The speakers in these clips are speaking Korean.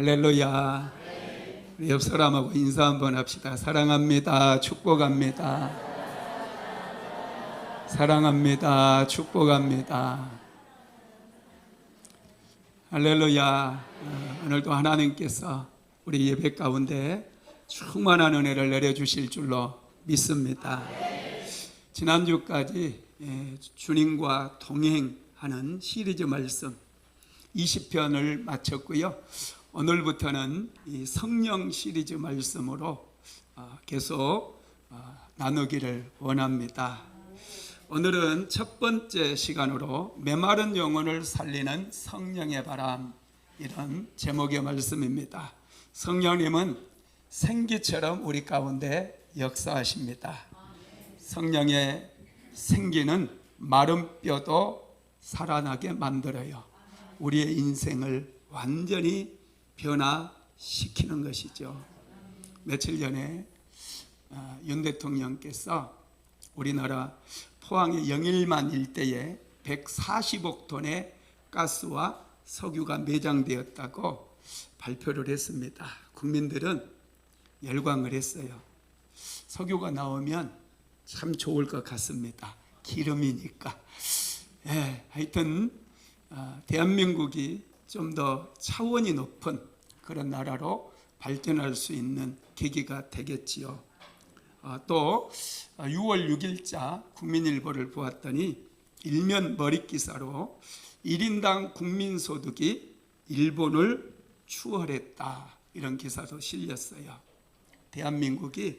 할렐루야. 우리 옆 사람하고 인사 한번 합시다. 사랑합니다. 축복합니다. 사랑합니다. 축복합니다. 할렐루야. 오늘도 하나님께서 우리 예배 가운데 충만한 은혜를 내려주실 줄로 믿습니다. 지난주까지 주님과 동행하는 시리즈 말씀 20편을 마쳤고요. 오늘부터는 이 성령 시리즈 말씀으로 계속 나누기를 원합니다. 오늘은 첫 번째 시간으로 메마른 영혼을 살리는 성령의 바람, 이런 제목의 말씀입니다. 성령님은 생기처럼 우리 가운데 역사하십니다. 성령의 생기는 마른 뼈도 살아나게 만들어요. 우리의 인생을 완전히 변화시키는 것이죠. 며칠 전에 윤 대통령께서 우리나라 포항의 영일만 일대에 140억 톤의 가스와 석유가 매장되었다고 발표를 했습니다. 국민들은 열광을 했어요. 석유가 나오면 참 좋을 것 같습니다. 기름이니까. 하여튼 대한민국이 좀 더 차원이 높은 그런 나라로 발전할 수 있는 계기가 되겠지요. 또 6월 6일자 국민일보를 보았더니 일면 머릿기사로 1인당 국민소득이 일본을 추월했다, 이런 기사도 실렸어요. 대한민국이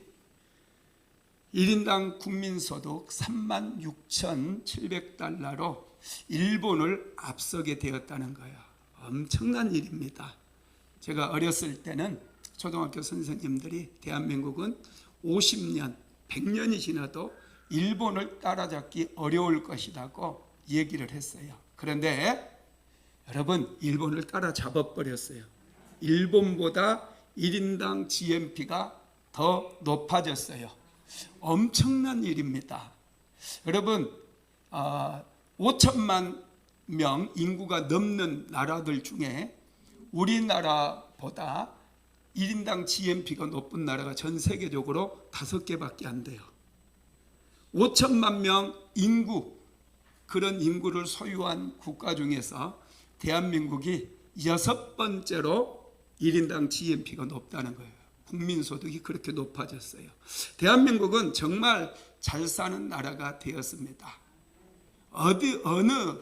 1인당 국민소득 36,700달러로 일본을 앞서게 되었다는 거예요. 엄청난 일입니다. 제가 어렸을 때는 초등학교 선생님들이 대한민국은 50년, 100년이 지나도 일본을 따라잡기 어려울 것이라고 얘기를 했어요. 그런데 여러분, 일본을 따라잡아 버렸어요. 일본보다 1인당 GNP가 더 높아졌어요. 엄청난 일입니다. 여러분, 5천만 명 인구가 넘는 나라들 중에 우리나라보다 1인당 GNP가 높은 나라가 전 세계적으로 5개밖에 안 돼요. 5천만 명 인구, 그런 인구를 소유한 국가 중에서 대한민국이 6번째로 1인당 GNP가 높다는 거예요. 국민소득이 그렇게 높아졌어요. 대한민국은 정말 잘 사는 나라가 되었습니다. 어느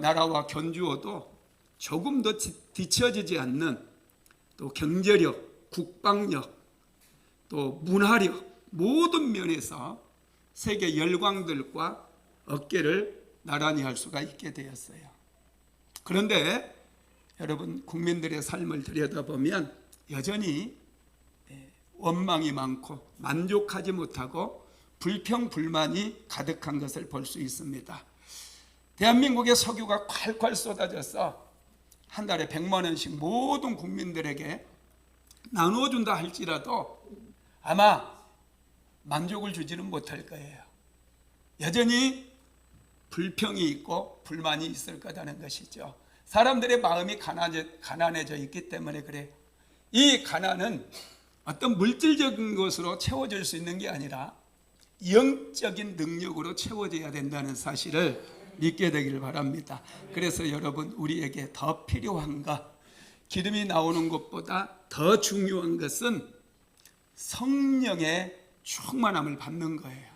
나라와 견주어도 조금 더 뒤처지지 않는, 또 경제력, 국방력, 또 문화력, 모든 면에서 세계 열강들과 어깨를 나란히 할 수가 있게 되었어요. 그런데 여러분, 국민들의 삶을 들여다보면 여전히 원망이 많고 만족하지 못하고 불평불만이 가득한 것을 볼 수 있습니다. 대한민국의 석유가 콸콸 쏟아져서 한 달에 100만 원씩 모든 국민들에게 나누어준다 할지라도 아마 만족을 주지는 못할 거예요. 여전히 불평이 있고 불만이 있을 거라는 것이죠. 사람들의 마음이 가난해져 있기 때문에 그래요. 이 가난은 어떤 물질적인 것으로 채워질 수 있는 게 아니라 영적인 능력으로 채워져야 된다는 사실을 믿게 되기를 바랍니다. 그래서 여러분, 우리에게 더 필요한 것, 기름이 나오는 것보다 더 중요한 것은 성령의 충만함을 받는 거예요.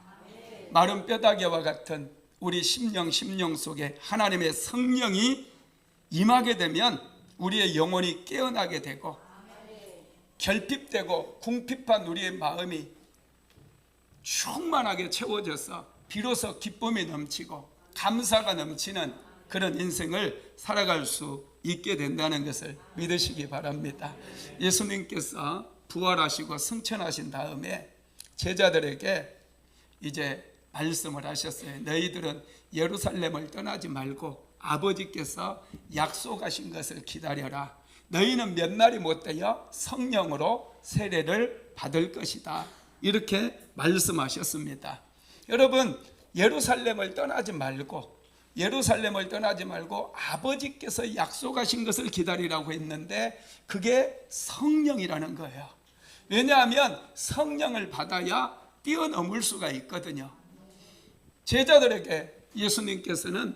마른 뼈다귀와 같은 우리 심령 속에 하나님의 성령이 임하게 되면 우리의 영혼이 깨어나게 되고 결핍되고 궁핍한 우리의 마음이 충만하게 채워져서 비로소 기쁨이 넘치고 감사가 넘치는 그런 인생을 살아갈 수 있게 된다는 것을 믿으시기 바랍니다. 예수님께서 부활하시고 승천하신 다음에 제자들에게 이제 말씀을 하셨어요. 너희들은 예루살렘을 떠나지 말고 아버지께서 약속하신 것을 기다려라. 너희는 몇 날이 못되어 성령으로 세례를 받을 것이다, 이렇게 말씀하셨습니다. 여러분, 예루살렘을 떠나지 말고 예루살렘을 떠나지 말고 아버지께서 약속하신 것을 기다리라고 했는데 그게 성령이라는 거예요. 왜냐하면 성령을 받아야 뛰어넘을 수가 있거든요. 제자들에게 예수님께서는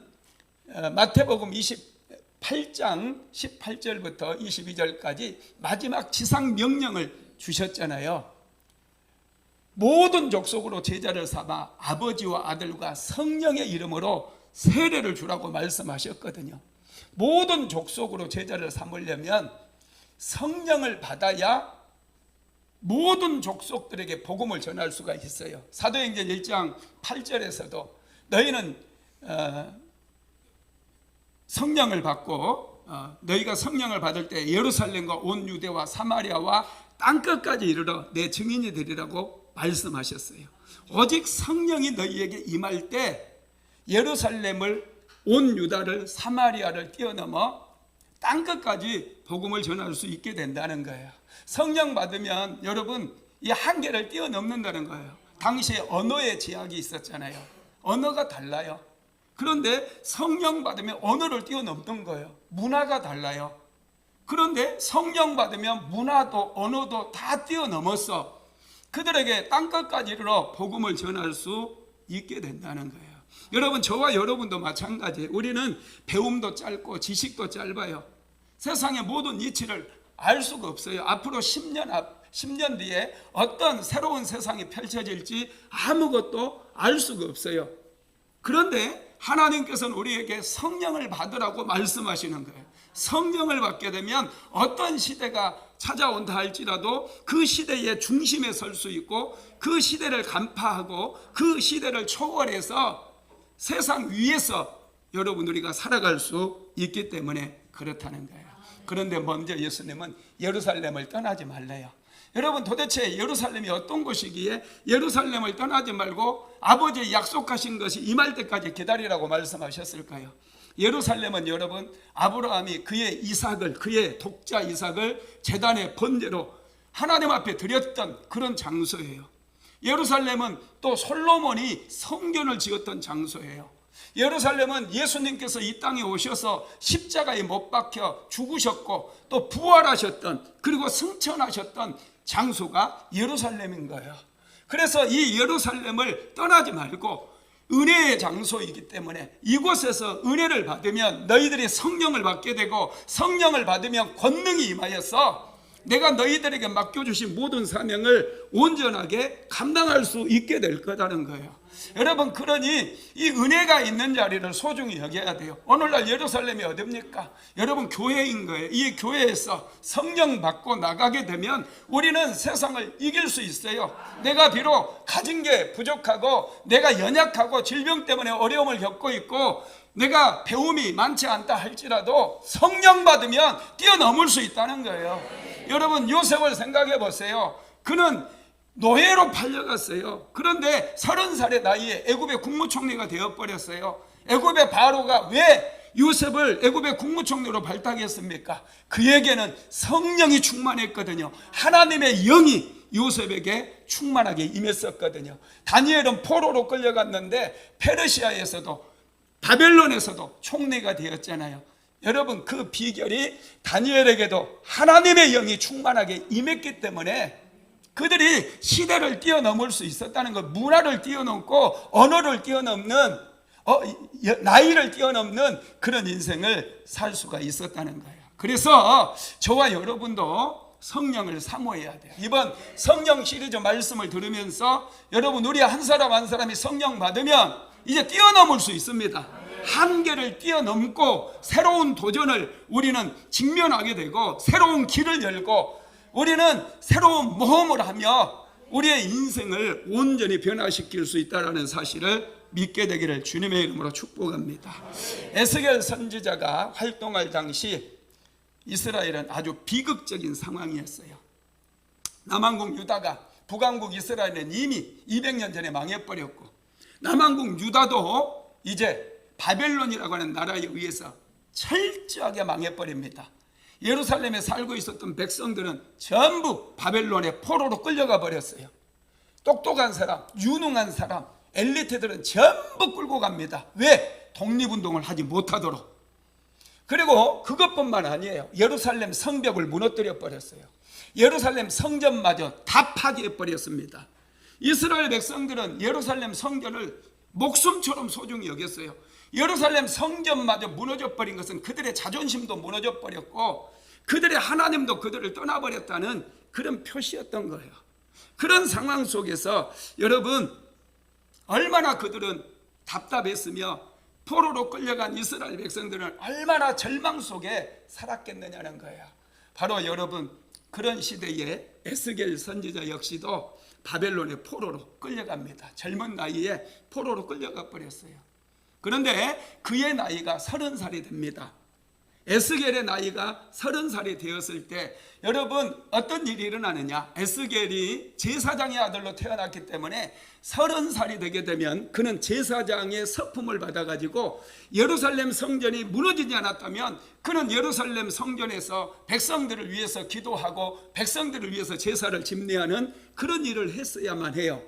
마태복음 28장 18절부터 22절까지 마지막 지상 명령을 주셨잖아요. 모든 족속으로 제자를 삼아 아버지와 아들과 성령의 이름으로 세례를 주라고 말씀하셨거든요. 모든 족속으로 제자를 삼으려면 성령을 받아야 모든 족속들에게 복음을 전할 수가 있어요. 사도행전 1장 8절에서도 너희는 성령을 받고 너희가 성령을 받을 때 예루살렘과 온 유대와 사마리아와 땅끝까지 이르러 내 증인이 되리라고 말씀하셨어요. 오직 성령이 너희에게 임할 때 예루살렘을, 온 유다를, 사마리아를 뛰어넘어 땅끝까지 복음을 전할 수 있게 된다는 거예요. 성령 받으면 여러분 이 한계를 뛰어넘는다는 거예요. 당시에 언어의 제약이 있었잖아요. 언어가 달라요. 그런데 성령 받으면 언어를 뛰어넘는 거예요. 문화가 달라요. 그런데 성령 받으면 문화도 언어도 다 뛰어넘어서 그들에게 땅끝까지 이르러 복음을 전할 수 있게 된다는 거예요. 여러분, 저와 여러분도 마찬가지예요. 우리는 배움도 짧고 지식도 짧아요. 세상의 모든 이치를 알 수가 없어요. 앞으로 10년 뒤에 어떤 새로운 세상이 펼쳐질지 아무것도 알 수가 없어요. 그런데 하나님께서는 우리에게 성령을 받으라고 말씀하시는 거예요. 성령을 받게 되면 어떤 시대가 찾아온다 할지라도 그 시대의 중심에 설 수 있고 그 시대를 간파하고 그 시대를 초월해서 세상 위에서 여러분 우리가 살아갈 수 있기 때문에 그렇다는 거예요. 그런데 먼저 예수님은 예루살렘을 떠나지 말래요. 여러분, 도대체 예루살렘이 어떤 곳이기에 예루살렘을 떠나지 말고 아버지의 약속하신 것이 임할 때까지 기다리라고 말씀하셨을까요? 예루살렘은 여러분, 아브라함이 그의 이삭을, 그의 독자 이삭을 제단의 번제로 하나님 앞에 드렸던 그런 장소예요. 예루살렘은 또 솔로몬이 성전을 지었던 장소예요. 예루살렘은 예수님께서 이 땅에 오셔서 십자가에 못 박혀 죽으셨고 또 부활하셨던, 그리고 승천하셨던 장소가 예루살렘인 거예요. 그래서 이 예루살렘을 떠나지 말고 은혜의 장소이기 때문에 이곳에서 은혜를 받으면 너희들이 성령을 받게 되고 성령을 받으면 권능이 임하여서 내가 너희들에게 맡겨주신 모든 사명을 온전하게 감당할 수 있게 될 거라는 거예요. 여러분, 그러니 이 은혜가 있는 자리를 소중히 여겨야 돼요. 오늘날 예루살렘이 어딥니까? 여러분, 교회인 거예요. 이 교회에서 성령 받고 나가게 되면 우리는 세상을 이길 수 있어요. 내가 비록 가진 게 부족하고 내가 연약하고 질병 때문에 어려움을 겪고 있고 내가 배움이 많지 않다 할지라도 성령 받으면 뛰어넘을 수 있다는 거예요. 여러분, 요셉을 생각해 보세요. 그는 노예로 팔려갔어요. 그런데 30살의 나이에 애굽의 국무총리가 되어버렸어요. 애굽의 바로가 왜 요셉을 애굽의 국무총리로 발탁했습니까? 그에게는 성령이 충만했거든요. 하나님의 영이 요셉에게 충만하게 임했었거든요. 다니엘은 포로로 끌려갔는데 페르시아에서도 바벨론에서도 총리가 되었잖아요. 여러분, 그 비결이 다니엘에게도 하나님의 영이 충만하게 임했기 때문에 그들이 시대를 뛰어넘을 수 있었다는 것, 문화를 뛰어넘고 언어를 뛰어넘는, 나이를 뛰어넘는 그런 인생을 살 수가 있었다는 거예요. 그래서 저와 여러분도 성령을 사모해야 돼요. 이번 성령 시리즈 말씀을 들으면서 여러분, 우리 한 사람 한 사람이 성령 받으면 이제 뛰어넘을 수 있습니다. 한계를 뛰어넘고 새로운 도전을 우리는 직면하게 되고 새로운 길을 열고 우리는 새로운 모험을 하며 우리의 인생을 온전히 변화시킬 수 있다는 사실을 믿게 되기를 주님의 이름으로 축복합니다. 에스겔 선지자가 활동할 당시 이스라엘은 아주 비극적인 상황이었어요. 남한국 유다가 북한국 이스라엘은 이미 200년 전에 망해버렸고 남한국 유다도 이제 바벨론이라고 하는 나라에 의해서 철저하게 망해버립니다. 예루살렘에 살고 있었던 백성들은 전부 바벨론의 포로로 끌려가 버렸어요. 똑똑한 사람, 유능한 사람, 엘리트들은 전부 끌고 갑니다. 왜? 독립운동을 하지 못하도록. 그리고 그것뿐만 아니에요. 예루살렘 성벽을 무너뜨려 버렸어요. 예루살렘 성전마저 다 파괴해 버렸습니다. 이스라엘 백성들은 예루살렘 성전을 목숨처럼 소중히 여겼어요. 예루살렘 성전마저 무너져 버린 것은 그들의 자존심도 무너져 버렸고 그들의 하나님도 그들을 떠나버렸다는 그런 표시였던 거예요. 그런 상황 속에서 여러분 얼마나 그들은 답답했으며 포로로 끌려간 이스라엘 백성들은 얼마나 절망 속에 살았겠느냐는 거예요. 바로 여러분 그런 시대에 에스겔 선지자 역시도 바벨론의 포로로 끌려갑니다. 젊은 나이에 포로로 끌려가 버렸어요. 그런데 그의 나이가 30살이 됩니다. 에스겔의 나이가 30살이 되었을 때 여러분 어떤 일이 일어나느냐. 에스겔이 제사장의 아들로 태어났기 때문에 30살이 되게 되면 그는 제사장의 서품을 받아가지고 예루살렘 성전이 무너지지 않았다면 그는 예루살렘 성전에서 백성들을 위해서 기도하고 백성들을 위해서 제사를 집례하는 그런 일을 했어야만 해요.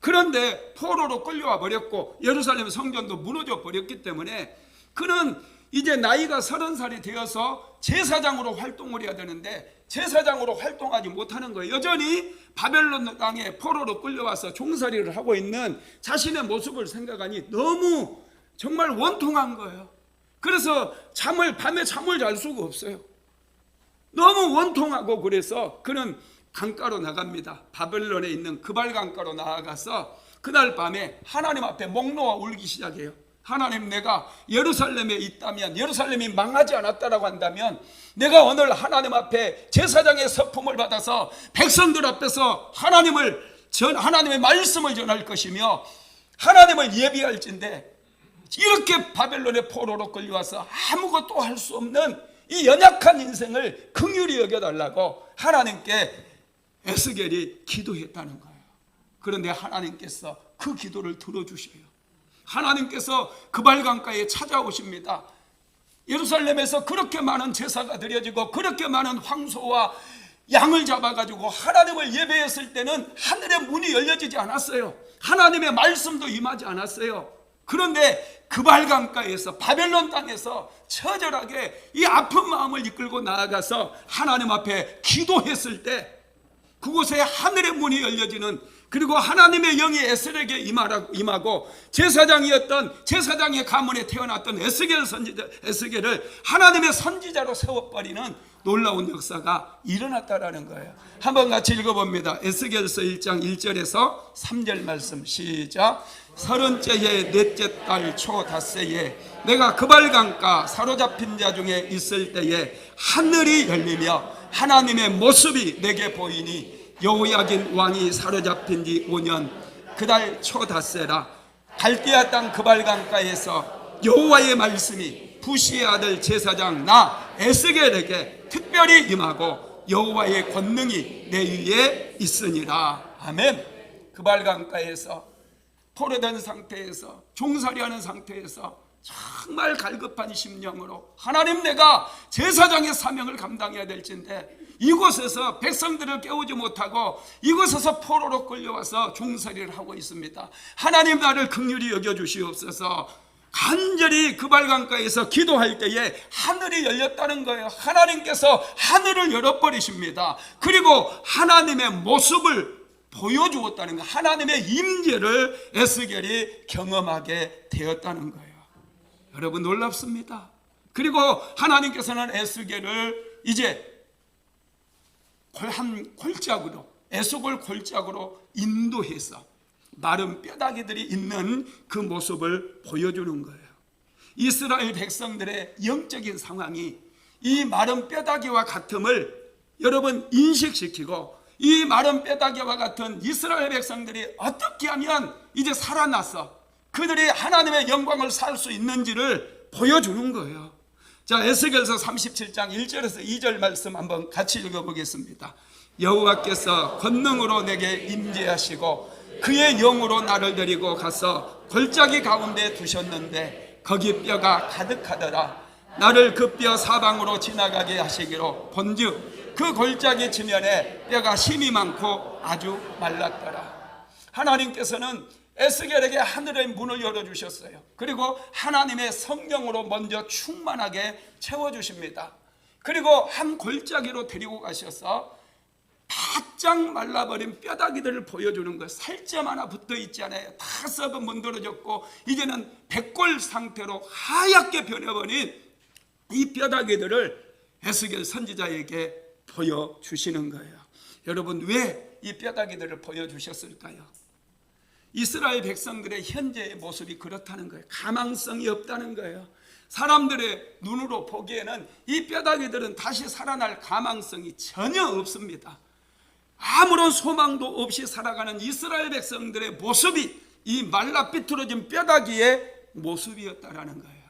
그런데 포로로 끌려와 버렸고 예루살렘 성전도 무너져 버렸기 때문에 그는 이제 나이가 30살이 되어서 제사장으로 활동을 해야 되는데 제사장으로 활동하지 못하는 거예요. 여전히 바벨론 땅에 포로로 끌려와서 종살이를 하고 있는 자신의 모습을 생각하니 너무 정말 원통한 거예요. 그래서 밤에 잠을 잘 수가 없어요. 너무 원통하고 그래서 그는 강가로 나갑니다. 바벨론에 있는 그발 강가로 나아가서 그날 밤에 하나님 앞에 목 놓아 울기 시작해요. 하나님, 내가 예루살렘에 있다면, 예루살렘이 망하지 않았다라고 한다면 내가 오늘 하나님 앞에 제사장의 서품을 받아서 백성들 앞에서 하나님의 말씀을 전할 것이며 하나님을 예비할진데 이렇게 바벨론의 포로로 끌려와서 아무것도 할 수 없는 이 연약한 인생을 긍휼히 여겨달라고 하나님께 에스겔이 기도했다는 거예요. 그런데 하나님께서 그 기도를 들어주셔요. 하나님께서 그발강가에 찾아오십니다. 예루살렘에서 그렇게 많은 제사가 드려지고 그렇게 많은 황소와 양을 잡아가지고 하나님을 예배했을 때는 하늘의 문이 열려지지 않았어요. 하나님의 말씀도 임하지 않았어요. 그런데 그발강가에서 바벨론 땅에서 처절하게 이 아픈 마음을 이끌고 나아가서 하나님 앞에 기도했을 때 그곳에 하늘의 문이 열려지는, 그리고 하나님의 영이 에스겔에게 임하고 제사장의 가문에 태어났던 에스겔을 하나님의 선지자로 세워버리는 놀라운 역사가 일어났다라는 거예요. 한번 같이 읽어봅니다. 에스겔서 1장 1절에서 3절 말씀 시작. 30째의 넷째 달 초 닷새에 내가 그발강가 사로잡힌 자 중에 있을 때에 하늘이 열리며 하나님의 모습이 내게 보이니 여호야긴 왕이 사로잡힌 지 5년 그 달 초 닷새라. 갈대아 땅 그발강가에서 여호와의 말씀이 부시의 아들 제사장 나 에스겔에게 특별히 임하고 여호와의 권능이 내 위에 있으니라. 아멘. 그발강가에서 포로된 상태에서 종살이하는 상태에서 정말 갈급한 심령으로 하나님, 내가 제사장의 사명을 감당해야 될진데 이곳에서 백성들을 깨우지 못하고 이곳에서 포로로 끌려와서 종살이를 하고 있습니다. 하나님, 나를 긍휼히 여겨주시옵소서. 간절히 그발강가에서 기도할 때에 하늘이 열렸다는 거예요. 하나님께서 하늘을 열어버리십니다. 그리고 하나님의 모습을 보여주었다는 거예요. 하나님의 임재를 에스겔이 경험하게 되었다는 거예요. 여러분, 놀랍습니다. 그리고 하나님께서는 에스겔을 이제 한 골짜기로, 에스골 골짜기로 인도해서 마른 뼈다귀들이 있는 그 모습을 보여주는 거예요. 이스라엘 백성들의 영적인 상황이 이 마른 뼈다귀와 같음을 여러분 인식시키고, 이 마른 뼈다귀와 같은 이스라엘 백성들이 어떻게 하면 이제 살아나서 그들이 하나님의 영광을 살 수 있는지를 보여주는 거예요. 자, 에스겔서 37장 1절에서 2절 말씀 한번 같이 읽어보겠습니다. 여호와께서 권능으로 내게 임재하시고 그의 영으로 나를 데리고 가서 골짜기 가운데 두셨는데 거기 뼈가 가득하더라. 나를 그 뼈 사방으로 지나가게 하시기로 본즉 그 골짜기 지면에 뼈가 심이 많고 아주 말랐더라. 하나님께서는 에스겔에게 하늘의 문을 열어주셨어요. 그리고 하나님의 성령으로 먼저 충만하게 채워주십니다. 그리고 한 골짜기로 데리고 가셔서 바짝 말라버린 뼈다귀들을 보여주는 거예요. 살점 하나 붙어있지 않아요. 다 썩어 문드러졌고 이제는 백골 상태로 하얗게 변해버린 이 뼈다귀들을 에스겔 선지자에게 보여주시는 거예요. 여러분, 왜 이 뼈다귀들을 보여주셨을까요? 이스라엘 백성들의 현재의 모습이 그렇다는 거예요. 가망성이 없다는 거예요. 사람들의 눈으로 보기에는 이 뼈다귀들은 다시 살아날 가망성이 전혀 없습니다. 아무런 소망도 없이 살아가는 이스라엘 백성들의 모습이 이 말라 삐뚤어진 뼈다귀의 모습이었다라는 거예요.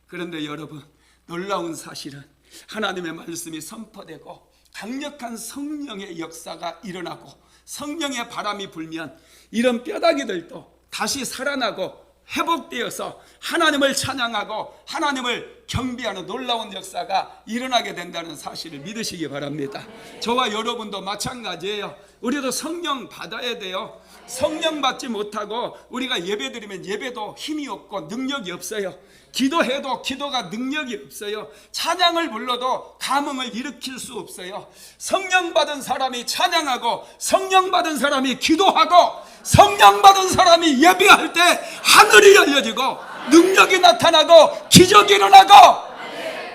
그런데 여러분, 놀라운 사실은 하나님의 말씀이 선포되고 강력한 성령의 역사가 일어나고 성령의 바람이 불면 이런 뼈다귀들도 다시 살아나고 회복되어서 하나님을 찬양하고 하나님을 경배하는 놀라운 역사가 일어나게 된다는 사실을 믿으시기 바랍니다. 저와 여러분도 마찬가지예요. 우리도 성령 받아야 돼요. 성령 받지 못하고 우리가 예배드리면 예배도 힘이 없고 능력이 없어요. 기도해도 기도가 능력이 없어요. 찬양을 불러도 감흥을 일으킬 수 없어요. 성령 받은 사람이 찬양하고 성령 받은 사람이 기도하고 성령 받은 사람이 예배할 때 하늘이 열려지고 능력이 나타나고 기적이 일어나고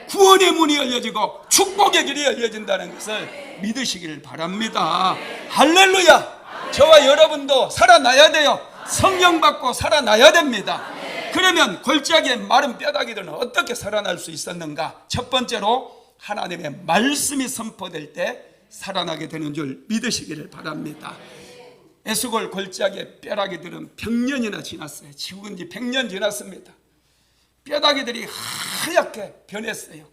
구원의 문이 열려지고 축복의 길이 열려진다는 것을 믿으시길 바랍니다. 할렐루야. 저와 여러분도 살아나야 돼요. 성령 받고 살아나야 됩니다. 그러면 골짜기의 마른 뼈다귀들은 어떻게 살아날 수 있었는가? 첫 번째로 하나님의 말씀이 선포될 때 살아나게 되는 줄 믿으시기를 바랍니다. 에스골 골짜기의 뼈다귀들은 100년이나 지났어요. 죽은 지 100년 지났습니다. 뼈다귀들이 하얗게 변했어요.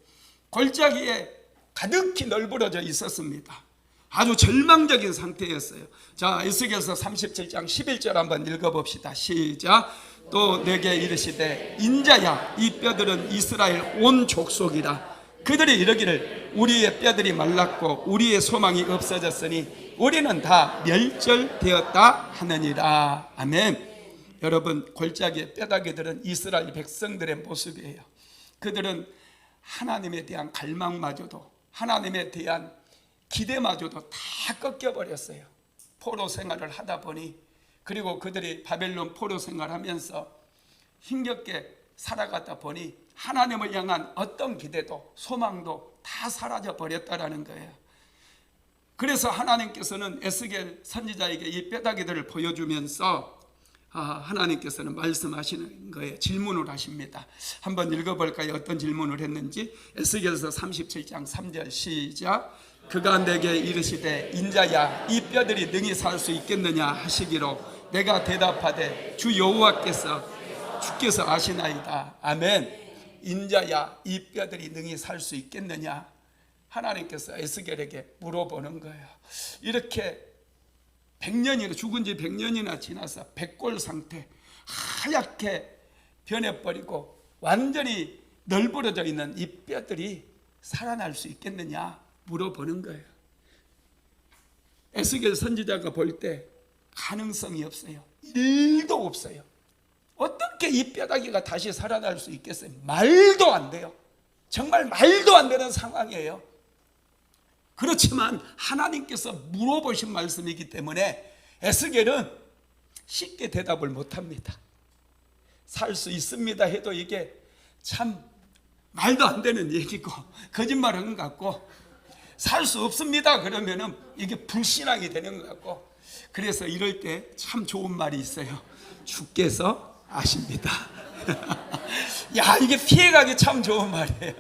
골짜기에 가득히 널브러져 있었습니다. 아주 절망적인 상태였어요. 자, 에스겔서 37장 11절 한번 읽어봅시다. 시작. 또 내게 이르시되 인자야, 이 뼈들은 이스라엘 온 족속이라. 그들이 이르기를 우리의 뼈들이 말랐고 우리의 소망이 없어졌으니 우리는 다 멸절되었다 하느니라. 아멘. 여러분, 골짜기의 뼈다귀들은 이스라엘 백성들의 모습이에요. 그들은 하나님에 대한 갈망마저도 하나님에 대한 기대마저도 다 꺾여버렸어요. 포로 생활을 하다 보니, 그리고 그들이 바벨론 포로 생활하면서 힘겹게 살아가다 보니 하나님을 향한 어떤 기대도 소망도 다 사라져 버렸다라는 거예요. 그래서 하나님께서는 에스겔 선지자에게 이 뼈다귀들을 보여주면서 하나님께서는 말씀하시는 거예요. 질문을 하십니다. 한번 읽어볼까요? 어떤 질문을 했는지. 에스겔서 37장 3절 시작. 그가 내게 이르시되 인자야, 이 뼈들이 능히 살 수 있겠느냐 하시기로 내가 대답하되 주 여호와께서 주께서 아시나이다. 아멘. 인자야, 이 뼈들이 능히 살 수 있겠느냐, 하나님께서 에스겔에게 물어보는 거예요. 이렇게 100년이나 죽은 지 100년이나 지나서 백골 상태, 하얗게 변해버리고 완전히 널브러져 있는 이 뼈들이 살아날 수 있겠느냐 물어보는 거예요. 에스겔 선지자가 볼 때 가능성이 없어요. 1도 없어요. 어떻게 이 뼈다귀가 다시 살아날 수 있겠어요? 말도 안 돼요. 정말 말도 안 되는 상황이에요. 그렇지만 하나님께서 물어보신 말씀이기 때문에 에스겔은 쉽게 대답을 못합니다. 살 수 있습니다 해도 이게 참 말도 안 되는 얘기고 거짓말하는 것 같고, 살 수 없습니다 그러면은 이게 불신앙이 되는 것 같고, 그래서 이럴 때 참 좋은 말이 있어요. 주께서 아십니다. 야, 이게 피해가기 참 좋은 말이에요.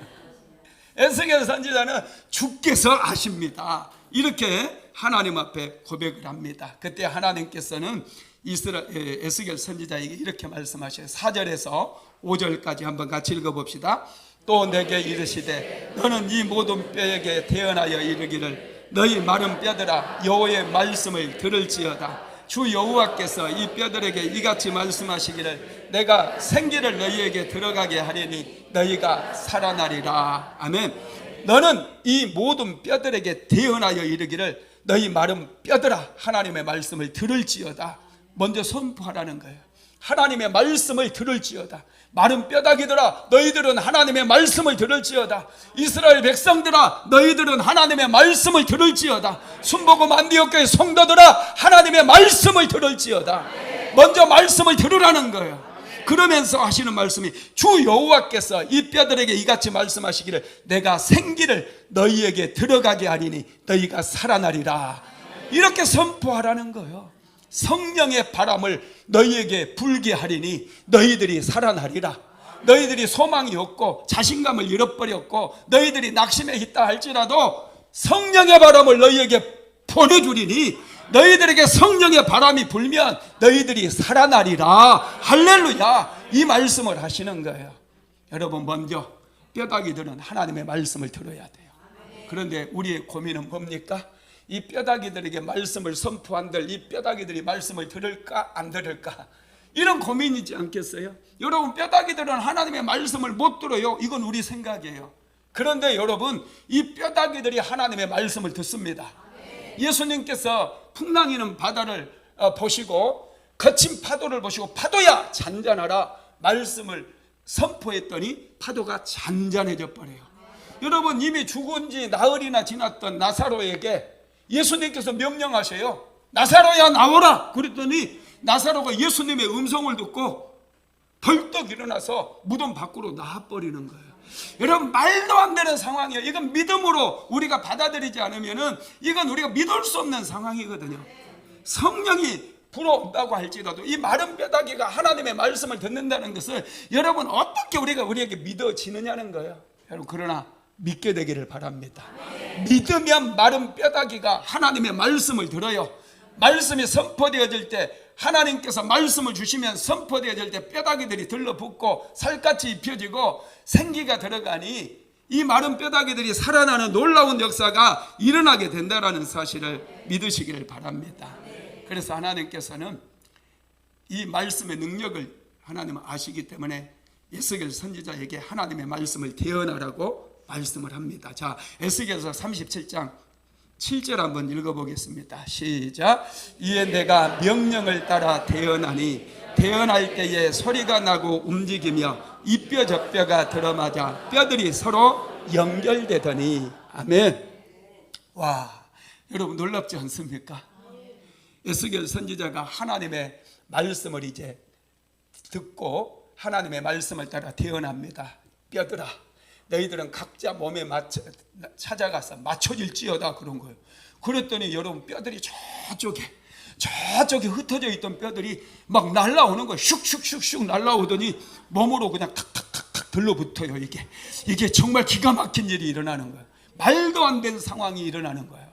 에스겔 선지자는 주께서 아십니다, 이렇게 하나님 앞에 고백을 합니다. 그때 하나님께서는 에스겔 선지자에게 이렇게 말씀하셔요. 4절에서 5절까지 한번 같이 읽어봅시다. 또 내게 이르시되 너는 이 모든 뼈에게 대언하여 이르기를 너희 마른 뼈들아, 여호와의 말씀을 들을지어다. 주 여호와께서 이 뼈들에게 이같이 말씀하시기를 내가 생기를 너희에게 들어가게 하리니 너희가 살아나리라. 아멘. 너는 이 모든 뼈들에게 대언하여 이르기를 너희 마른 뼈들아, 하나님의 말씀을 들을지어다. 먼저 선포하라는 거예요. 하나님의 말씀을 들을지어다. 마른 뼈다귀들아 너희들은 하나님의 말씀을 들을지어다. 이스라엘 백성들아 너희들은 하나님의 말씀을 들을지어다. 순복음 안디옥교회 성도들아 하나님의 말씀을 들을지어다. 먼저 말씀을 들으라는 거예요. 그러면서 하시는 말씀이 주 여호와께서 이 뼈들에게 이같이 말씀하시기를 내가 생기를 너희에게 들어가게 하리니 너희가 살아나리라. 이렇게 선포하라는 거예요. 성령의 바람을 너희에게 불게 하리니 너희들이 살아나리라. 너희들이 소망이 없고 자신감을 잃어버렸고 너희들이 낙심에 있다 할지라도 성령의 바람을 너희에게 보내주리니 너희들에게 성령의 바람이 불면 너희들이 살아나리라. 할렐루야. 이 말씀을 하시는 거예요. 여러분, 먼저 뼈다귀들은 하나님의 말씀을 들어야 돼요. 그런데 우리의 고민은 뭡니까? 이 뼈다귀들에게 말씀을 선포한들 이 뼈다귀들이 말씀을 들을까 안 들을까, 이런 고민이지 않겠어요? 여러분, 뼈다귀들은 하나님의 말씀을 못 들어요. 이건 우리 생각이에요. 그런데 여러분, 이 뼈다귀들이 하나님의 말씀을 듣습니다. 예수님께서 풍랑이는 바다를 보시고 거친 파도를 보시고 파도야 잔잔하라 말씀을 선포했더니 파도가 잔잔해져 버려요. 여러분, 이미 죽은 지 나흘이나 지났던 나사로에게 예수님께서 명령하셔요. 나사로야 나오라. 그랬더니 나사로가 예수님의 음성을 듣고 벌떡 일어나서 무덤 밖으로 나와버리는 거예요. 여러분, 말도 안 되는 상황이에요. 이건 믿음으로 우리가 받아들이지 않으면은 이건 우리가 믿을 수 없는 상황이거든요. 성령이 불어온다고 할지라도 이 마른 뼈다귀가 하나님의 말씀을 듣는다는 것을 여러분 어떻게 우리에게 믿어지느냐는 거예요. 여러분, 그러나 믿게 되기를 바랍니다. 믿으면 마른 뼈다귀가 하나님의 말씀을 들어요. 말씀이 선포되어질 때, 하나님께서 말씀을 주시면 선포되어질 때 뼈다귀들이 들러붙고 살갗이 입혀지고 생기가 들어가니 이 마른 뼈다귀들이 살아나는 놀라운 역사가 일어나게 된다는 사실을 믿으시기를 바랍니다. 그래서 하나님께서는 이 말씀의 능력을 하나님은 아시기 때문에 에스겔 선지자에게 하나님의 말씀을 대언하라고 말씀을 합니다. 자, 에스겔서 37장 7절 한번 읽어보겠습니다. 시작. 이에 내가 명령을 따라 대언하니 대언할 때에 소리가 나고 움직이며 이 뼈 저 뼈가 들어맞아 뼈들이 서로 연결되더니. 아멘. 와, 여러분 놀랍지 않습니까? 에스겔 선지자가 하나님의 말씀을 이제 듣고 하나님의 말씀을 따라 대언합니다. 뼈들아 너희들은 각자 몸에 찾아가서 맞춰질지어다 그런 거예요. 그랬더니 여러분, 뼈들이 저쪽에 흩어져 있던 뼈들이 막 날라오는 거예요. 슉슉슉슉 날라오더니 몸으로 그냥 탁탁탁탁 들러붙어요. 이게 정말 기가 막힌 일이 일어나는 거예요. 말도 안 되는 상황이 일어나는 거예요.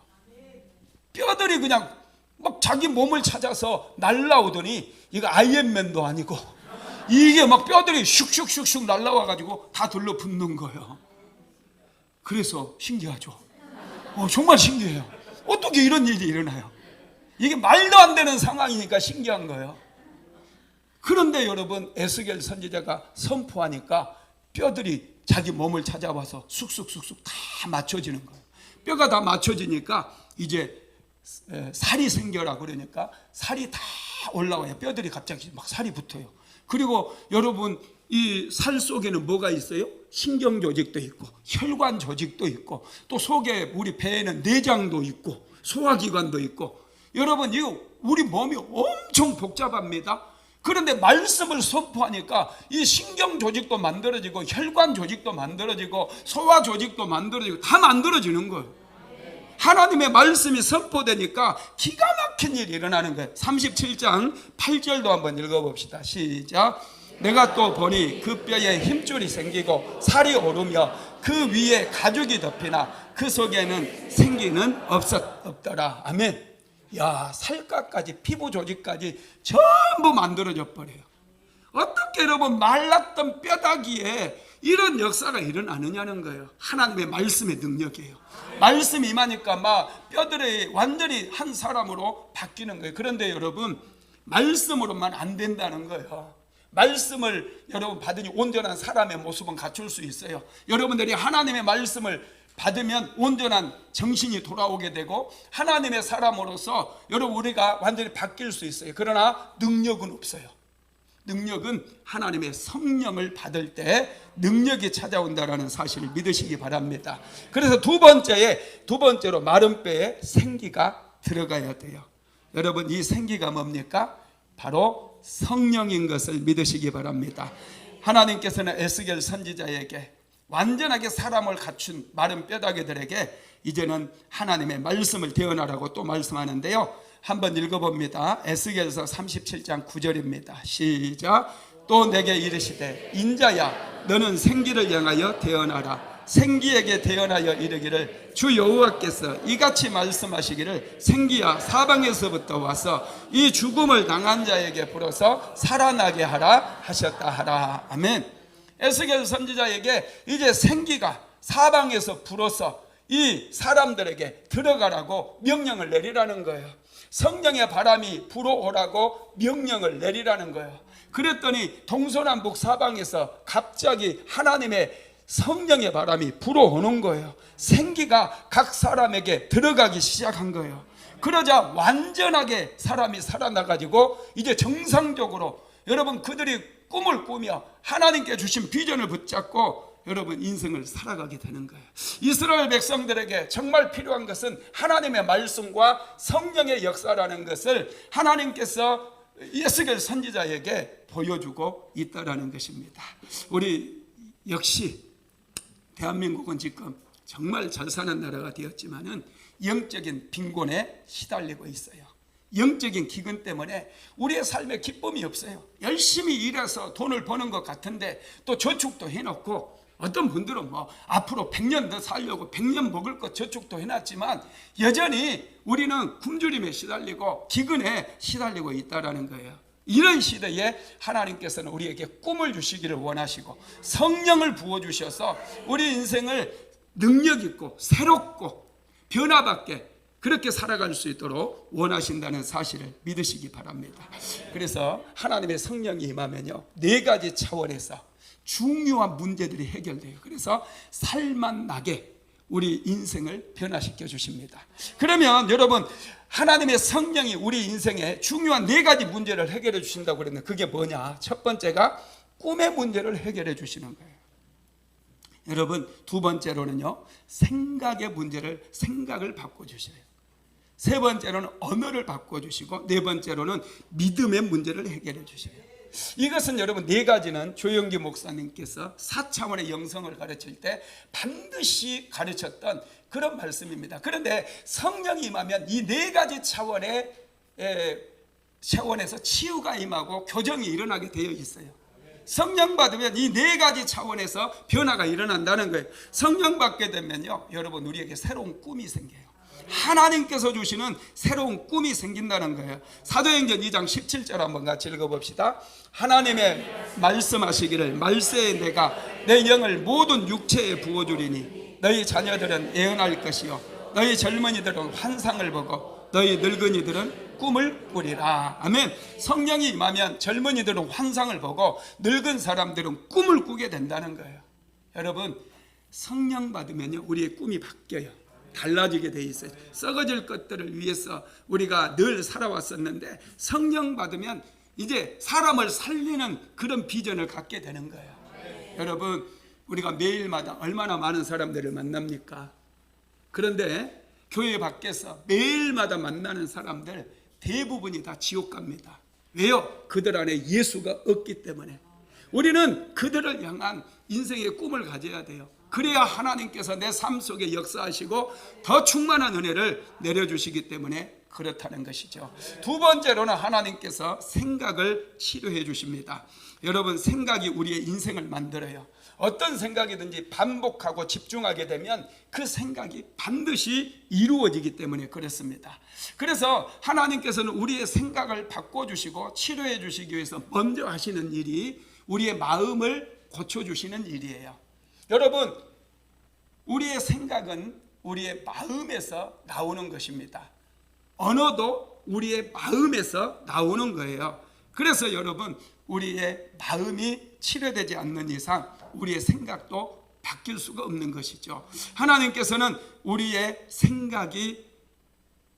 뼈들이 그냥 막 자기 몸을 찾아서 날라오더니 이거 아이언맨도 아니고 이게 막 뼈들이 슉슉슉슉 날라와가지고 다 들러붙는 거예요. 그래서 신기하죠. 정말 신기해요. 어떻게 이런 일이 일어나요? 이게 말도 안 되는 상황이니까 신기한 거예요. 그런데 여러분, 에스겔 선지자가 선포하니까 뼈들이 자기 몸을 찾아와서 쑥쑥쑥쑥 다 맞춰지는 거예요. 뼈가 다 맞춰지니까 이제 살이 생겨라 그러니까 살이 다 올라와요. 뼈들이 갑자기 막 살이 붙어요. 그리고 여러분, 이 살 속에는 뭐가 있어요? 신경 조직도 있고 혈관 조직도 있고 또 속에 우리 배에는 내장도 있고 소화기관도 있고, 여러분 이거 우리 몸이 엄청 복잡합니다. 그런데 말씀을 선포하니까 이 신경 조직도 만들어지고 혈관 조직도 만들어지고 소화 조직도 만들어지고 다 만들어지는 거예요. 하나님의 말씀이 선포되니까 기가 막힌 일이 일어나는 거예요. 37장 8절도 한번 읽어봅시다. 시작. 내가 또 보니 그 뼈에 힘줄이 생기고 살이 오르며 그 위에 가죽이 덮이나 그 속에는 생기는 없더라. 아멘. 야, 살갗까지 피부 조직까지 전부 만들어져 버려요. 어떻게 여러분 말랐던 뼈다귀에 이런 역사가 일어나느냐는 거예요. 하나님의 말씀의 능력이에요. 말씀이 임하니까 막 뼈들이 완전히 한 사람으로 바뀌는 거예요. 그런데 여러분, 말씀으로만 안 된다는 거예요. 말씀을 여러분 받으니 온전한 사람의 모습은 갖출 수 있어요. 여러분들이 하나님의 말씀을 받으면 온전한 정신이 돌아오게 되고 하나님의 사람으로서 여러분 우리가 완전히 바뀔 수 있어요. 그러나 능력은 없어요. 능력은 하나님의 성령을 받을 때 능력이 찾아온다는 사실을 믿으시기 바랍니다. 그래서 두 번째로 마른 뼈에 생기가 들어가야 돼요. 여러분 이 생기가 뭡니까? 바로 성령인 것을 믿으시기 바랍니다. 하나님께서는 에스겔 선지자에게 완전하게 사람을 갖춘 마른 뼈다귀들에게 이제는 하나님의 말씀을 대언하라고 또 말씀하는데요. 한번 읽어봅니다. 에스겔서 37장 9절입니다. 시작. 또 내게 이르시되 인자야 너는 생기를 향하여 대언하라. 생기에게 대언하여 이르기를 주 여호와께서 이같이 말씀하시기를 생기야 사방에서부터 와서 이 죽음을 당한 자에게 불어서 살아나게 하라 하셨다 하라. 아멘. 에스겔 선지자에게 이제 생기가 사방에서 불어서 이 사람들에게 들어가라고 명령을 내리라는 거예요. 성령의 바람이 불어오라고 명령을 내리라는 거예요. 그랬더니 동서남북 사방에서 갑자기 하나님의 성령의 바람이 불어오는 거예요. 생기가 각 사람에게 들어가기 시작한 거예요. 그러자 완전하게 사람이 살아나가지고 이제 정상적으로 여러분 그들이 꿈을 꾸며 하나님께 주신 비전을 붙잡고 여러분 인생을 살아가게 되는 거예요. 이스라엘 백성들에게 정말 필요한 것은 하나님의 말씀과 성령의 역사라는 것을 하나님께서 에스겔 선지자에게 보여주고 있다라는 것입니다. 우리 역시 대한민국은 지금 정말 잘 사는 나라가 되었지만은 영적인 빈곤에 시달리고 있어요. 영적인 기근 때문에 우리의 삶에 기쁨이 없어요. 열심히 일해서 돈을 버는 것 같은데 또 저축도 해놓고 어떤 분들은 뭐 앞으로 100년 더 살려고 100년 먹을 것 저축도 해놨지만 여전히 우리는 굶주림에 시달리고 기근에 시달리고 있다는 거예요. 이런 시대에 하나님께서는 우리에게 꿈을 주시기를 원하시고 성령을 부어주셔서 우리 인생을 능력 있고 새롭고 변화받게 그렇게 살아갈 수 있도록 원하신다는 사실을 믿으시기 바랍니다. 그래서 하나님의 성령이 임하면요 4가지 차원에서 중요한 문제들이 해결돼요. 그래서 살만 나게 우리 인생을 변화시켜 주십니다. 그러면 여러분 하나님의 성령이 우리 인생에 중요한 4가지 문제를 해결해 주신다고 그랬는데 그게 뭐냐? 첫 번째가 꿈의 문제를 해결해 주시는 거예요. 여러분 두 번째로는요 생각의 문제를 생각을 바꿔주셔요. 세 번째로는 언어를 바꿔주시고 네 번째로는 믿음의 문제를 해결해 주셔요. 이것은 여러분 4가지는 조영기 목사님께서 4차원의 영성을 가르칠 때 반드시 가르쳤던 그런 말씀입니다. 그런데 성령이 임하면 이 4가지 차원에서 치유가 임하고 교정이 일어나게 되어 있어요. 성령 받으면 이 4가지 차원에서 변화가 일어난다는 거예요. 성령 받게 되면요 여러분 우리에게 새로운 꿈이 생겨요. 하나님께서 주시는 새로운 꿈이 생긴다는 거예요. 사도행전 2장 17절 한번 같이 읽어봅시다. 하나님의 말씀하시기를 말세에 내가 내 영을 모든 육체에 부어주리니 너희 자녀들은 예언할 것이요 너희 젊은이들은 환상을 보고 너희 늙은이들은 꿈을 꾸리라. 아멘. 성령이 임하면 젊은이들은 환상을 보고 늙은 사람들은 꿈을 꾸게 된다는 거예요. 여러분 성령 받으면요 우리의 꿈이 바뀌어요. 달라지게 돼 있어요. 썩어질 것들을 위해서 우리가 늘 살아왔었는데 성령 받으면 이제 사람을 살리는 그런 비전을 갖게 되는 거예요. 여러분 우리가 매일마다 얼마나 많은 사람들을 만납니까? 그런데 교회 밖에서 매일마다 만나는 사람들 대부분이 다 지옥 갑니다. 왜요? 그들 안에 예수가 없기 때문에. 우리는 그들을 향한 인생의 꿈을 가져야 돼요. 그래야 하나님께서 내 삶 속에 역사하시고 더 충만한 은혜를 내려주시기 때문에 그렇다는 것이죠. 두 번째로는 하나님께서 생각을 치료해 주십니다. 여러분 생각이 우리의 인생을 만들어요. 어떤 생각이든지 반복하고 집중하게 되면 그 생각이 반드시 이루어지기 때문에 그렇습니다. 그래서 하나님께서는 우리의 생각을 바꿔주시고 치료해 주시기 위해서 먼저 하시는 일이 우리의 마음을 고쳐주시는 일이에요. 여러분 우리의 생각은 우리의 마음에서 나오는 것입니다. 언어도 우리의 마음에서 나오는 거예요. 그래서 여러분 우리의 마음이 치료되지 않는 이상 우리의 생각도 바뀔 수가 없는 것이죠. 하나님께서는 우리의 생각이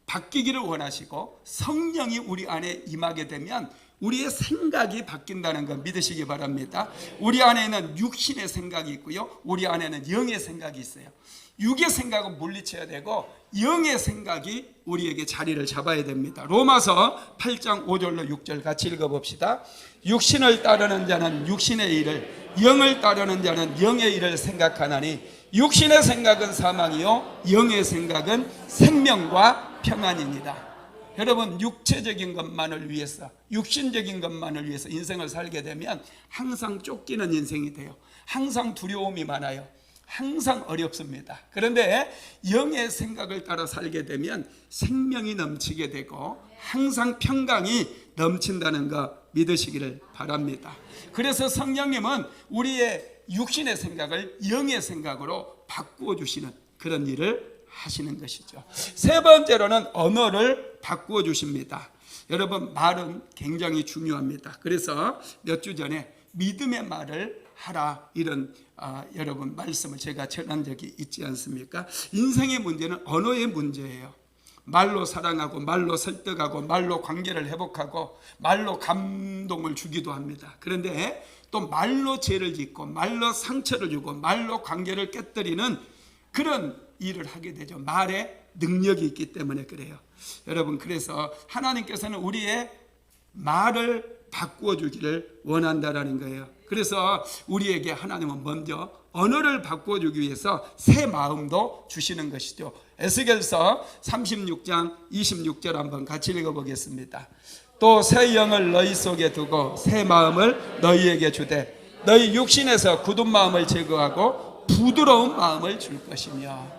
바뀌기를 원하시고 성령이 우리 안에 임하게 되면 우리의 생각이 바뀐다는 걸 믿으시기 바랍니다. 우리 안에는 육신의 생각이 있고요, 우리 안에는 영의 생각이 있어요. 육의 생각은 물리쳐야 되고 영의 생각이 우리에게 자리를 잡아야 됩니다. 로마서 8장 5절로 6절 같이 읽어봅시다. 육신을 따르는 자는 육신의 일을, 영을 따르는 자는 영의 일을 생각하나니 육신의 생각은 사망이요 영의 생각은 생명과 평안입니다. 여러분, 육체적인 것만을 위해서, 육신적인 것만을 위해서 인생을 살게 되면 항상 쫓기는 인생이 돼요. 항상 두려움이 많아요. 항상 어렵습니다. 그런데 영의 생각을 따라 살게 되면 생명이 넘치게 되고 항상 평강이 넘친다는 거 믿으시기를 바랍니다. 그래서 성령님은 우리의 육신의 생각을 영의 생각으로 바꾸어 주시는 그런 일을 하시는 것이죠. 세 번째로는 언어를 바꾸어 주십니다. 여러분, 말은 굉장히 중요합니다. 그래서 몇 주 전에 믿음의 말을 하라, 이런 여러분 말씀을 제가 전한 적이 있지 않습니까? 인생의 문제는 언어의 문제예요. 말로 사랑하고 말로 설득하고 말로 관계를 회복하고 말로 감동을 주기도 합니다. 그런데 또 말로 죄를 짓고 말로 상처를 주고 말로 관계를 깨뜨리는 그런 일을 하게 되죠. 말에 능력이 있기 때문에 그래요. 여러분, 그래서 하나님께서는 우리의 말을 바꾸어 주기를 원한다라는 거예요. 그래서 우리에게 하나님은 먼저 언어를 바꾸어 주기 위해서 새 마음도 주시는 것이죠. 에스겔서 36장 26절 한번 같이 읽어보겠습니다. 또 새 영을 너희 속에 두고 새 마음을 너희에게 주되 너희 육신에서 굳은 마음을 제거하고 부드러운 마음을 줄 것이며.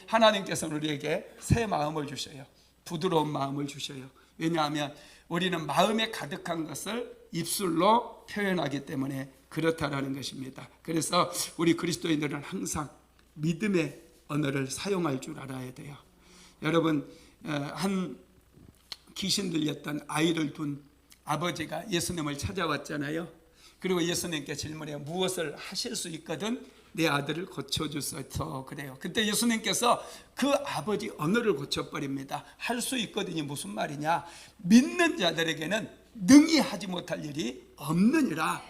하나님께서는 우리에게 새 마음을 주셔요. 부드러운 마음을 주셔요. 왜냐하면 우리는 마음에 가득한 것을 입술로 표현하기 때문에 그렇다라는 것입니다. 그래서 우리 그리스도인들은 항상 믿음의 언어를 사용할 줄 알아야 돼요. 여러분, 한 귀신 들렸던 아이를 둔 아버지가 예수님을 찾아왔잖아요. 그리고 예수님께 질문해요. 무엇을 하실 수 있거든 내 아들을 고쳐주소서 그래요. 그때 예수님께서 그 아버지 언어를 고쳐버립니다. 할 수 있거든이 무슨 말이냐? 믿는 자들에게는 능히 하지 못할 일이 없느니라.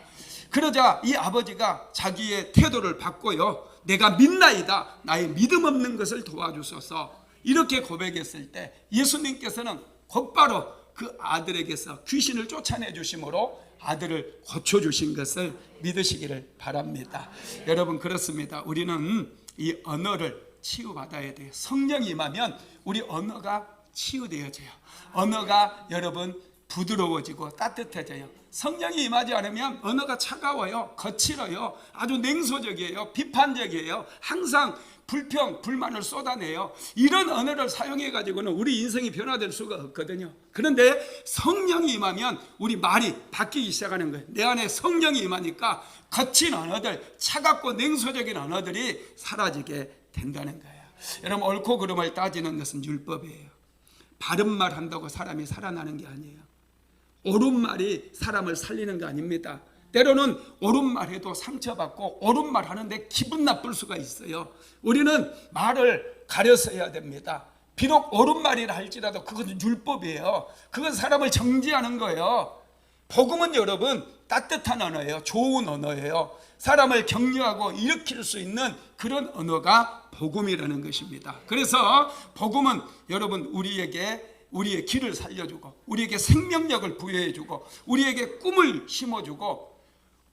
그러자 이 아버지가 자기의 태도를 바꿔요. 내가 믿나이다. 나의 믿음 없는 것을 도와주소서. 이렇게 고백했을 때 예수님께서는 곧바로 그 아들에게서 귀신을 쫓아내 주심으로 아들을 고쳐주신 것을 믿으시기를 바랍니다. 여러분, 그렇습니다. 우리는 이 언어를 치유받아야 돼요. 성령이 임하면 우리 언어가 치유되어져요. 언어가 여러분 부드러워지고 따뜻해져요. 성령이 임하지 않으면 언어가 차가워요, 거칠어요, 아주 냉소적이에요, 비판적이에요, 항상 불평, 불만을 쏟아내요. 이런 언어를 사용해 가지고는 우리 인생이 변화될 수가 없거든요. 그런데 성령이 임하면 우리 말이 바뀌기 시작하는 거예요. 내 안에 성령이 임하니까 거친 언어들, 차갑고 냉소적인 언어들이 사라지게 된다는 거예요. 여러분, 옳고 그름을 따지는 것은 율법이에요. 바른 말 한다고 사람이 살아나는 게 아니에요. 옳은 말이 사람을 살리는 거 아닙니다. 때로는 옳은 말 해도 상처받고 옳은 말 하는데 기분 나쁠 수가 있어요. 우리는 말을 가려서 해야 됩니다. 비록 옳은 말이라 할지라도 그것은 율법이에요. 그건 사람을 정죄하는 거예요. 복음은 여러분 따뜻한 언어예요. 좋은 언어예요. 사람을 격려하고 일으킬 수 있는 그런 언어가 복음이라는 것입니다. 그래서 복음은 여러분 우리의 길을 살려주고 우리에게 생명력을 부여해주고 우리에게 꿈을 심어주고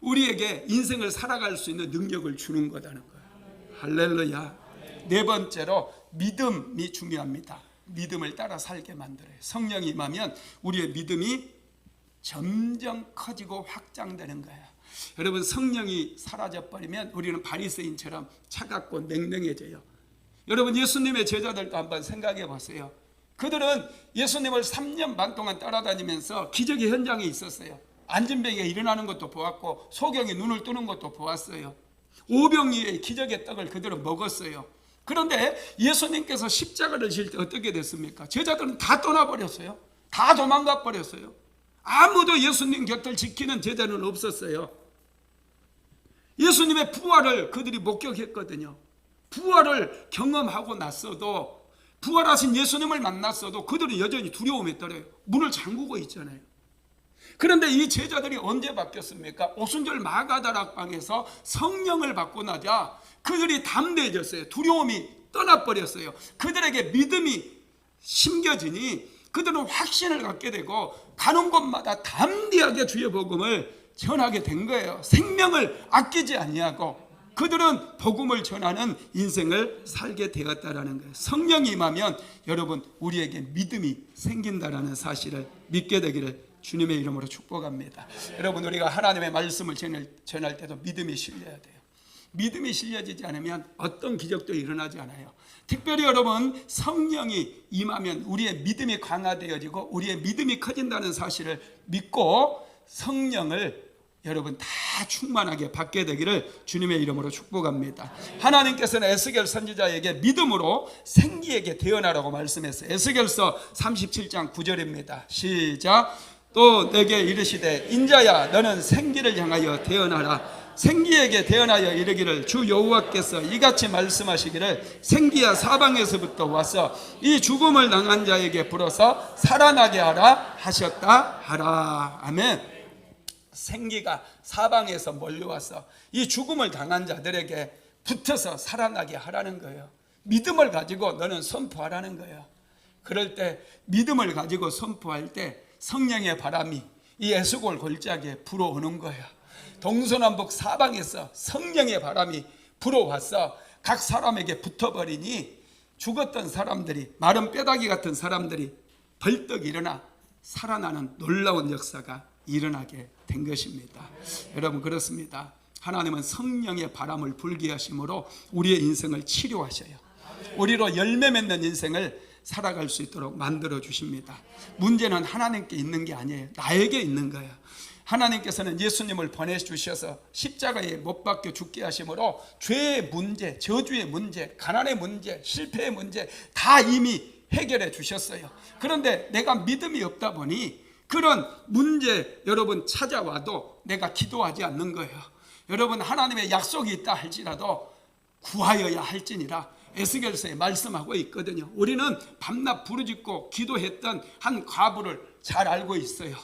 우리에게 인생을 살아갈 수 있는 능력을 주는 거라는 거예요. 할렐루야. 네 번째로 믿음이 중요합니다. 믿음을 따라 살게 만들어요. 성령이 임하면 우리의 믿음이 점점 커지고 확장되는 거예요. 여러분, 성령이 사라져버리면 우리는 바리새인처럼 차갑고 냉랭해져요. 여러분, 예수님의 제자들도 한번 생각해 보세요. 그들은 예수님을 3년 반 동안 따라다니면서 기적의 현장에 있었어요. 안진뱅이가 일어나는 것도 보았고 소경이 눈을 뜨는 것도 보았어요. 오병이의 기적의 떡을 그들은 먹었어요. 그런데 예수님께서 십자가를 질 때 어떻게 됐습니까? 제자들은 다 떠나버렸어요. 다 도망가 버렸어요. 아무도 예수님 곁을 지키는 제자는 없었어요. 예수님의 부활을 그들이 목격했거든요. 부활을 경험하고 났어도, 부활하신 예수님을 만났어도 그들은 여전히 두려움에 떨어요. 문을 잠그고 있잖아요. 그런데 이 제자들이 언제 바뀌었습니까? 오순절 마가다락방에서 성령을 받고 나자 그들이 담대해졌어요. 두려움이 떠나버렸어요. 그들에게 믿음이 심겨지니 그들은 확신을 갖게 되고 가는 곳마다 담대하게 주의 복음을 전하게 된 거예요. 생명을 아끼지 아니하고 그들은 복음을 전하는 인생을 살게 되었다라는 거예요. 성령이 임하면 여러분 우리에게 믿음이 생긴다라는 사실을 믿게 되기를 주님의 이름으로 축복합니다. 여러분 우리가 하나님의 말씀을 전할 때도 믿음이 실려야 돼요. 믿음이 실려지지 않으면 어떤 기적도 일어나지 않아요. 특별히 여러분 성령이 임하면 우리의 믿음이 강화되어지고 우리의 믿음이 커진다는 사실을 믿고 성령을 여러분 다 충만하게 받게 되기를 주님의 이름으로 축복합니다. 하나님께서는 에스겔 선지자에게 믿음으로 생기에게 태어나라고 말씀했어요. 에스겔서 37장 9절입니다. 시작. 또 내게 이르시되 인자야 너는 생기를 향하여 태어나라. 생기에게 태어나여 이르기를 주 여호와께서 이같이 말씀하시기를 생기야 사방에서부터 와서 이 죽음을 당한 자에게 불어서 살아나게 하라 하셨다 하라. 아멘. 생기가 사방에서 몰려와서 이 죽음을 당한 자들에게 붙어서 살아나게 하라는 거예요. 믿음을 가지고 너는 선포하라는 거예요. 그럴 때 믿음을 가지고 선포할 때 성령의 바람이 이 에스골 골짜기에 불어오는 거예요. 동서남북 사방에서 성령의 바람이 불어와서 각 사람에게 붙어버리니 죽었던 사람들이, 마른 뼈다귀 같은 사람들이 벌떡 일어나 살아나는 놀라운 역사가 일어나게 된 것입니다. 여러분 그렇습니다. 하나님은 성령의 바람을 불게 하심으로 우리의 인생을 치료하셔요. 우리로 열매 맺는 인생을 살아갈 수 있도록 만들어 주십니다. 문제는 하나님께 있는 게 아니에요. 나에게 있는 거예요. 하나님께서는 예수님을 보내주셔서 십자가에 못 박혀 죽게 하심으로 죄의 문제, 저주의 문제, 가난의 문제, 실패의 문제 다 이미 해결해 주셨어요. 그런데 내가 믿음이 없다 보니 그런 문제 여러분 찾아와도 내가 기도하지 않는 거예요. 여러분 하나님의 약속이 있다 할지라도 구하여야 할지니라 에스겔서에 말씀하고 있거든요. 우리는 밤낮 부르짖고 기도했던 한 과부를 잘 알고 있어요.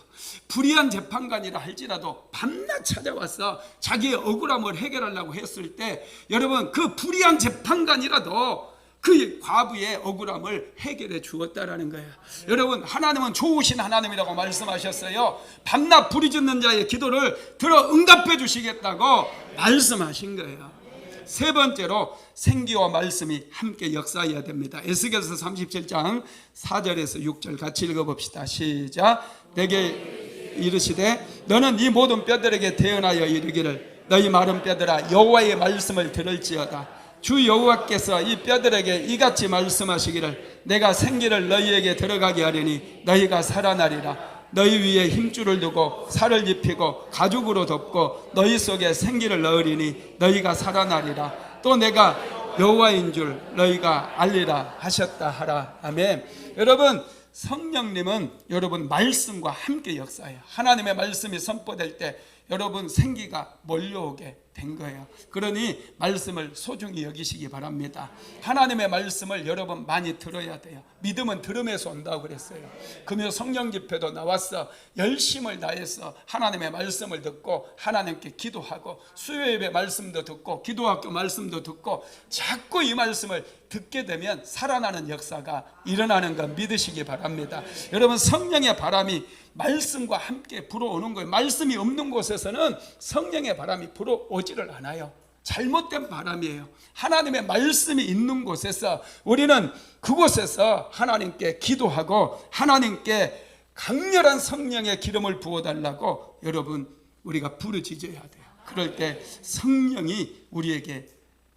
불의한 재판관이라 할지라도 밤낮 찾아와서 자기의 억울함을 해결하려고 했을 때 여러분 그 불의한 재판관이라도 그 과부의 억울함을 해결해 주었다라는 거예요. 여러분 하나님은 좋으신 하나님이라고 말씀하셨어요. 밤낮 부르짖는 자의 기도를 들어 응답해 주시겠다고 말씀하신 거예요. 세 번째로 생기와 말씀이 함께 역사해야 됩니다. 에스겔서 37장 4절에서 6절 같이 읽어봅시다. 시작. 내게 이르시되 너는 이 모든 뼈들에게 태어나여 이르기를 너희 마른 뼈들아 여호와의 말씀을 들을지어다. 주 여호와께서 이 뼈들에게 이같이 말씀하시기를 내가 생기를 너희에게 들어가게 하리니 너희가 살아나리라. 너희 위에 힘줄을 두고 살을 입히고 가죽으로 덮고 너희 속에 생기를 넣으리니 너희가 살아나리라. 또 내가 여호와인 줄 너희가 알리라 하셨다 하라. 아멘. 여러분 성령님은 여러분 말씀과 함께 역사해요. 하나님의 말씀이 선포될 때 여러분 생기가 몰려오게 된 거예요. 그러니 말씀을 소중히 여기시기 바랍니다. 하나님의 말씀을 여러분 많이 들어야 돼요. 믿음은 들음에서 온다고 그랬어요. 금요 성령 집회도 나와서 열심을 다해서 하나님의 말씀을 듣고 하나님께 기도하고 수요예배 말씀도 듣고 기도학교 말씀도 듣고 자꾸 이 말씀을 듣게 되면 살아나는 역사가 일어나는 거 믿으시기 바랍니다. 여러분 성령의 바람이 말씀과 함께 불어오는 거예요. 말씀이 없는 곳에서는 성령의 바람이 불어오지를 않아요. 잘못된 바람이에요. 하나님의 말씀이 있는 곳에서 우리는 그곳에서 하나님께 기도하고 하나님께 강렬한 성령의 기름을 부어달라고 여러분 우리가 부르짖어야 돼요. 그럴 때 성령이 우리에게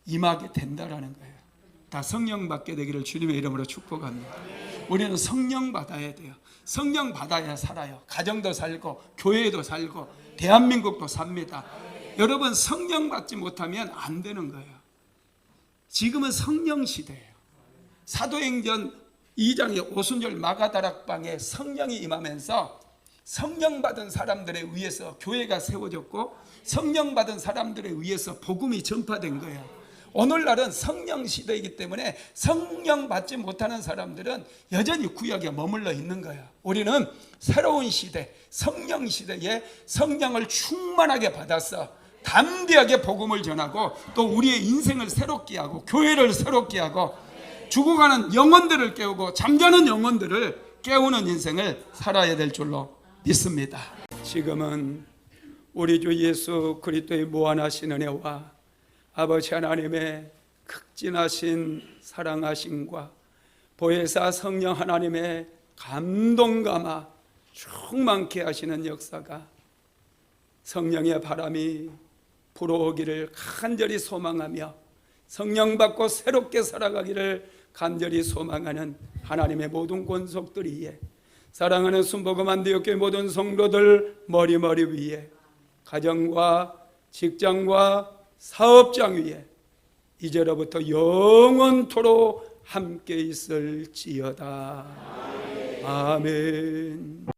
임하게 된다라는 거예요. 다 성령 받게 되기를 주님의 이름으로 축복합니다. 우리는 성령 받아야 돼요. 성령 받아야 살아요. 가정도 살고 교회도 살고 대한민국도 삽니다. 여러분 성령 받지 못하면 안 되는 거예요. 지금은 성령 시대예요. 사도행전 2장의 오순절 마가다락방에 성령이 임하면서 성령 받은 사람들에 의해서 교회가 세워졌고 성령 받은 사람들에 의해서 복음이 전파된 거예요. 오늘날은 성령 시대이기 때문에 성령 받지 못하는 사람들은 여전히 구약에 머물러 있는 거예요. 우리는 새로운 시대, 성령 시대에 성령을 충만하게 받아서 담대하게 복음을 전하고 또 우리의 인생을 새롭게 하고 교회를 새롭게 하고 죽어가는 영혼들을 깨우고 잠자는 영혼들을 깨우는 인생을 살아야 될 줄로 믿습니다. 지금은 우리 주 예수 그리스도의 무한하신 은혜와 아버지 하나님의 극진하신 사랑하심과 보혜사 성령 하나님의 감동감화 충만케 하시는 역사가 성령의 바람이 불어오기를 간절히 소망하며 성령 받고 새롭게 살아가기를 간절히 소망하는 하나님의 모든 권속들 위에 사랑하는 순복음 안디옥교회 모든 성도들 머리 위에 가정과 직장과 사업장 위에 이제로부터 영원토록 함께 있을지어다. 아멘.